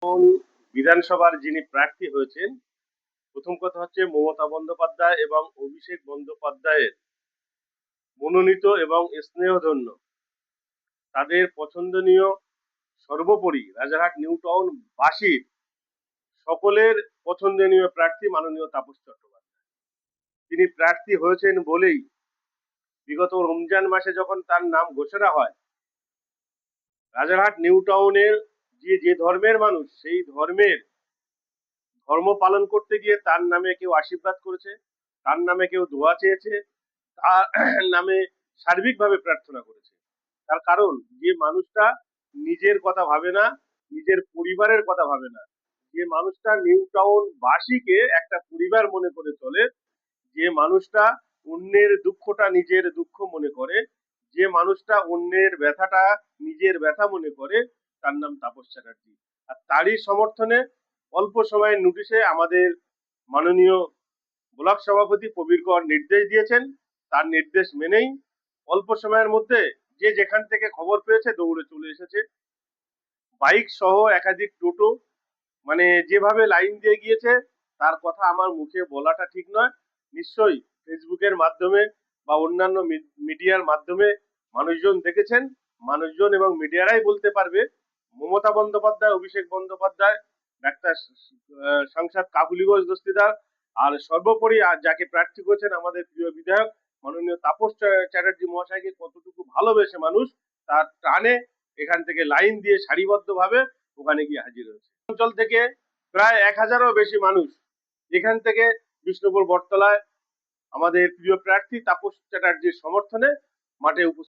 কোন বিধানসভার যিনি প্রার্থী হয়েছেন, প্রথম কথা হচ্ছে মমতা বন্দ্যোপাধ্যায় এবং অভিষেক বন্দ্যোপাধ্যায়ের মনোনীত এবং স্নেহধন্য, তাদের পছন্দনীয়, সর্বোপরি রাজারহাট নিউ টাউন বাসীর সকলের পছন্দনীয় প্রার্থী মাননীয় তাপস চট্টোপাধ্যায়। তিনি প্রার্থী হয়েছেন বলেই বিগত রমজান মাসে যখন তার নাম ঘোষণা হয়, রাজারহাট নিউ টাউনের যে ধর্মের মানুষ, সেই ধর্ম পালন করতে গিয়ে তার নামে কেউ আশীর্বাদ করেছে, তার নামে কেউ দোয়া চেয়েছে, তার নামে সার্বিকভাবে প্রার্থনা করেছে। তার কারণ, যে মানুষটা নিজের কথা ভাবে না, নিজের পরিবারের কথা ভাবে না, যে মানুষটা নিউ টাউন বাসীকে একটা পরিবার মনে করে চলে, যে মানুষটা অন্যের দুঃখটা নিজের দুঃখ মনে করে, যে মানুষটা অন্যের ব্যথাটা নিজের ব্যথা মনে করে, তার নাম তাপস চ্যাটার্জি। আর তারই সমর্থনে অল্প সময়ের নোটিশে আমাদের মাননীয় ব্লক সভাপতি প্রবীর কর নির্দেশ দিয়েছেন। তার নির্দেশ মেনেই অল্প সময়ের মধ্যে যে যেখান থেকে খবর পেয়েছে দৌড়ে চলে এসেছে। বাইক সহ একাধিক টোটো, মানে যেভাবে লাইন দিয়ে গিয়েছে, তার কথা আমার মুখে বলাটা ঠিক নয়। নিশ্চয়ই ফেসবুকের মাধ্যমে বা অন্যান্য মিডিয়ার মাধ্যমে মানুষজন দেখেছেন। মানুষজন এবং মিডিয়ারাই বলতে পারবে মমতা বন্দ্যোপাধ্যায়, অভিষেক বন্দ্যোপাধ্যায়, ডাক্তার সাংসদ কাকুলি ঘোষ দস্তিদার, আর সর্বোপরি যাকে প্রার্থী করেছেন আমাদের প্রিয় বিধায়ক মাননীয় তাপস চ্যাটার্জি মহাশয়কে কতটুকু ভালোবেসে মানুষ তার টানে এখান থেকে লাইন দিয়ে সারিবদ্ধভাবে ওখানে গিয়ে হাজির হয়েছে। অঞ্চল থেকে প্রায় 1000-এরও বেশি মানুষ এখান থেকে বিষ্ণুপুর বটতলায় আমাদের প্রিয় প্রার্থী তাপস চ্যাটার্জির সমর্থনে মাঠে উপস্থিত।